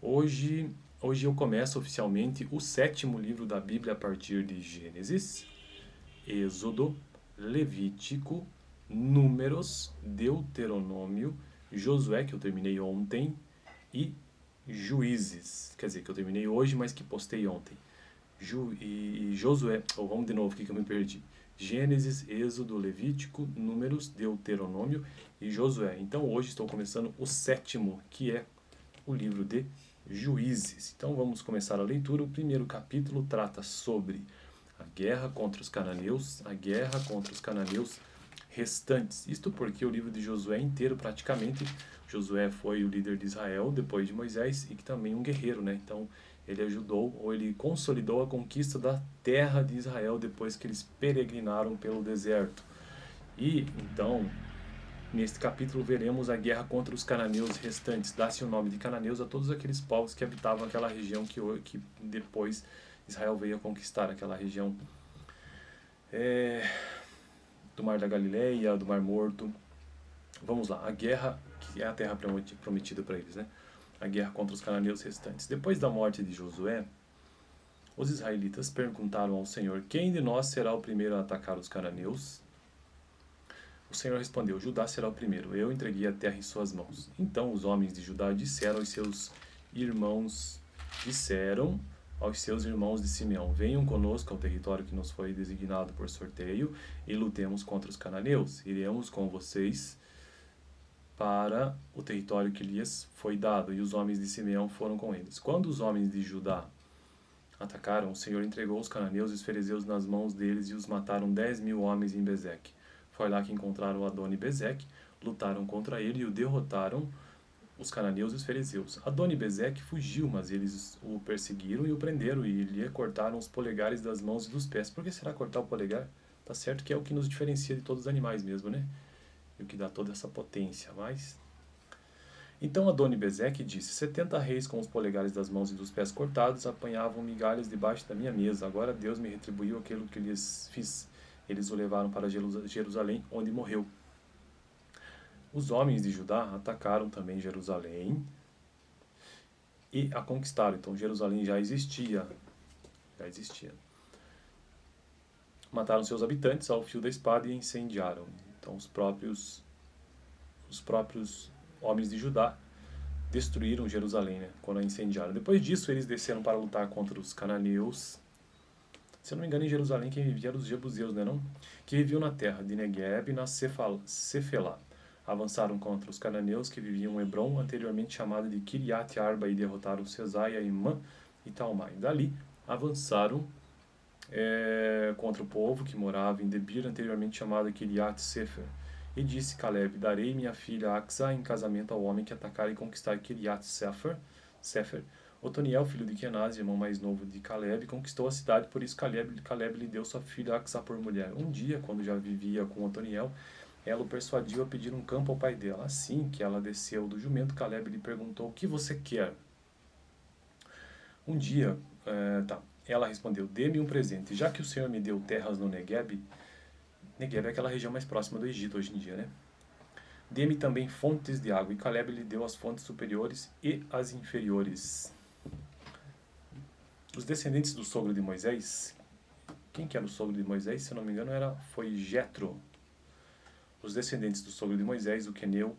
Hoje eu começo oficialmente o 7º livro da Bíblia a partir de Gênesis, Êxodo, Levítico, Números, Deuteronômio, Josué, que eu terminei ontem, e Juízes. Quer dizer, que eu terminei hoje, mas que postei ontem. Josué, vamos de novo aqui que eu me perdi. Gênesis, Êxodo, Levítico, Números, Deuteronômio e Josué. Então hoje estou começando o 7º, que é o livro de Juízes. Então vamos começar a leitura. O primeiro capítulo trata sobre a guerra contra os cananeus, restantes. Isto porque o livro de Josué inteiro, praticamente, Josué foi o líder de Israel depois de Moisés e que também um guerreiro, né? Então ele ajudou ou ele consolidou a conquista da terra de Israel depois que eles peregrinaram pelo deserto. E então, neste capítulo veremos a guerra contra os cananeus restantes. Dá-se o nome de cananeus a todos aqueles povos que habitavam aquela região que depois Israel veio a conquistar, aquela região do Mar da Galileia, do Mar Morto. Vamos lá, a guerra, que é a terra prometida para eles, né? A guerra contra os cananeus restantes. Depois da morte de Josué, os israelitas perguntaram ao Senhor: quem de nós será o primeiro a atacar os cananeus? O Senhor respondeu: Judá será o primeiro, eu entreguei a terra em suas mãos. Então os homens de Judá disseram aos seus irmãos de Simeão: venham conosco ao território que nos foi designado por sorteio e lutemos contra os cananeus. Iremos com vocês para o território que lhes foi dado. E os homens de Simeão foram com eles. Quando os homens de Judá atacaram, o Senhor entregou os cananeus e os fariseus nas mãos deles e os mataram 10.000 homens em Bezeque. Foi lá que encontraram Adoni-Bezeque, lutaram contra ele e o derrotaram, os cananeus e os fariseus. Adoni-Bezeque fugiu, mas eles o perseguiram e o prenderam e lhe cortaram os polegares das mãos e dos pés. Por que será cortar o polegar? Tá certo que é o que nos diferencia de todos os animais mesmo, né? E o que dá toda essa potência, mas... Então Adoni-Bezeque disse: 70 reis com os polegares das mãos e dos pés cortados apanhavam migalhas debaixo da minha mesa. Agora Deus me retribuiu aquilo que lhes fiz. Eles o levaram para Jerusalém, onde morreu. Os homens de Judá atacaram também Jerusalém e a conquistaram. Então Jerusalém já existia. Mataram seus habitantes ao fio da espada e incendiaram. Então os próprios homens de Judá destruíram Jerusalém, né, quando a incendiaram. Depois disso eles desceram para lutar contra os cananeus. Se eu não me engano, em Jerusalém quem vivia eram os jebuseus, né, não? Que viviam na terra de Negueb e na Cefelá. Avançaram contra os cananeus que viviam em Hebron, anteriormente chamada de Kiriat Arba, e derrotaram Cesaia, Imã e Talmai. Dali avançaram contra o povo que morava em Debir, anteriormente chamada Kiriat Sefer. E disse Caleb: darei minha filha Axa em casamento ao homem que atacar e conquistar Kiriat Sefer. Otoniel, filho de Kenaz, irmão mais novo de Caleb, conquistou a cidade, por isso Caleb lhe deu sua filha Axa por mulher. Um dia, quando já vivia com Otoniel, ela o persuadiu a pedir um campo ao pai dela. Assim que ela desceu do jumento, Caleb lhe perguntou: o que você quer? Um dia, ela respondeu: dê-me um presente. Já que o Senhor me deu terras no Negueb é aquela região mais próxima do Egito hoje em dia, né? Dê-me também fontes de água. E Caleb lhe deu as fontes superiores e as inferiores. Os descendentes do sogro de Moisés, quem que era o sogro de Moisés? Se eu não me engano, foi Jetro. Os descendentes do sogro de Moisés, o queneu,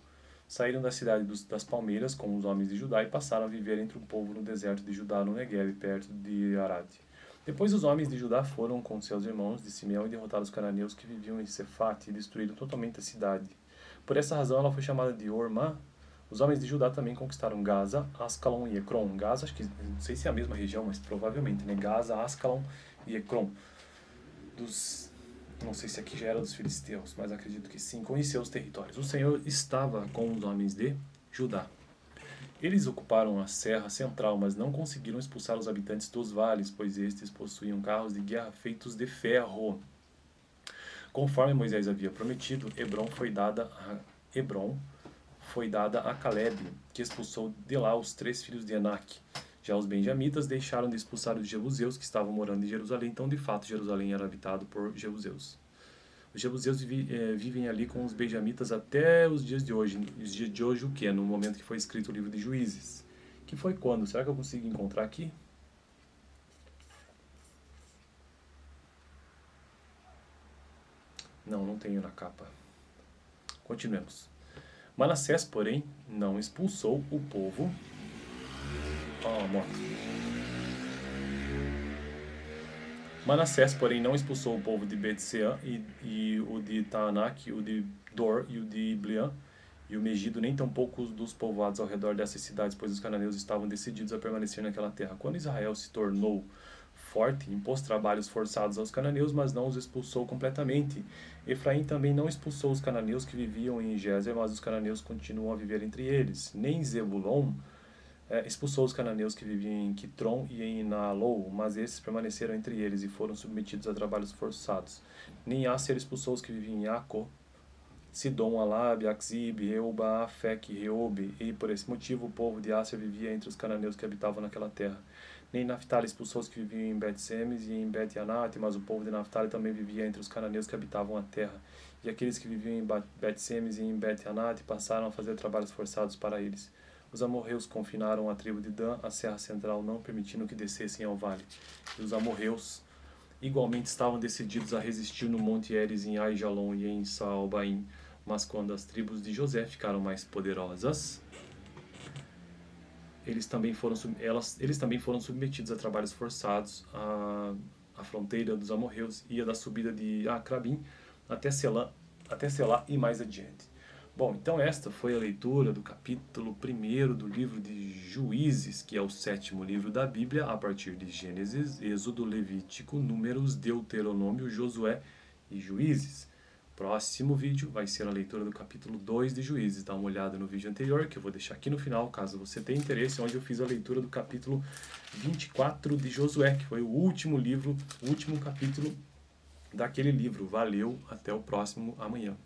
saíram da cidade das palmeiras com os homens de Judá e passaram a viver entre o povo no deserto de Judá, no Negueb, perto de Arad. Depois os homens de Judá foram com seus irmãos de Simeão e derrotaram os cananeus que viviam em Cefate e destruíram totalmente a cidade. Por essa razão ela foi chamada de Ormá. Os homens de Judá também conquistaram Gaza, Ascalon e Ecrom. Gaza, acho que não sei se é a mesma região, mas provavelmente, né? Gaza, Ascalon e Ecrom. Não sei se aqui já era dos filisteus, mas acredito que sim, conheceu os territórios. O Senhor estava com os homens de Judá. Eles ocuparam a serra central, mas não conseguiram expulsar os habitantes dos vales, pois estes possuíam carros de guerra feitos de ferro. Conforme Moisés havia prometido, Hebron foi dada a Caleb, que expulsou de lá os 3 filhos de Enaque. Já os benjamitas deixaram de expulsar os jebuseus que estavam morando em Jerusalém, então de fato Jerusalém era habitado por jebuseus. Os jebuseus vivem ali com os benjamitas até os dias de hoje. Os dias de hoje o que? No momento que foi escrito o livro de Juízes. Que foi quando? Será que eu consigo encontrar aqui? Não tenho na capa. Continuemos. Manassés, porém, não expulsou o povo. A moto. Manassés, porém, não expulsou o povo de Bet-Sean e o de Taanak, o de Dor e o de Ibleam, e o Megido, nem tampouco os dos povoados ao redor dessas cidades, pois os cananeus estavam decididos a permanecer naquela terra. Quando Israel se tornou forte, impôs trabalhos forçados aos cananeus, mas não os expulsou completamente. Efraim também não expulsou os cananeus que viviam em Gézer, mas os cananeus continuam a viver entre eles. Nem Zebulon expulsou os cananeus que viviam em Quitron e em Naalou, mas esses permaneceram entre eles e foram submetidos a trabalhos forçados. Nem Asser expulsou os que viviam em Acó, Sidom, Alabe, Axib, Reuba, Afec, Reobe, e por esse motivo o povo de Asser vivia entre os cananeus que habitavam naquela terra. Nem Naphtali expulsou os que viviam em Bet-Semes e em Bet-Anate, mas o povo de Naphtali também vivia entre os cananeus que habitavam a terra. E aqueles que viviam em Bet-Semes e em Bet-Anate passaram a fazer trabalhos forçados para eles. Os amorreus confinaram a tribo de Dan à serra central, não permitindo que descessem ao vale. E os amorreus igualmente estavam decididos a resistir no monte Eres, em Aijalon e em Saalbaim. Mas quando as tribos de José ficaram mais poderosas, eles também foram submetidos a trabalhos forçados. A fronteira dos amorreus ia da subida de Acrabim até Selá e mais adiante. Bom, então esta foi a leitura do capítulo 1 do livro de Juízes, que é o 7º livro da Bíblia, a partir de Gênesis, Êxodo, Levítico, Números, Deuteronômio, Josué e Juízes. Próximo vídeo vai ser a leitura do capítulo 2 de Juízes. Dá uma olhada no vídeo anterior, que eu vou deixar aqui no final, caso você tenha interesse, onde eu fiz a leitura do capítulo 24 de Josué, que foi o último livro, o último capítulo daquele livro. Valeu, até o próximo amanhã.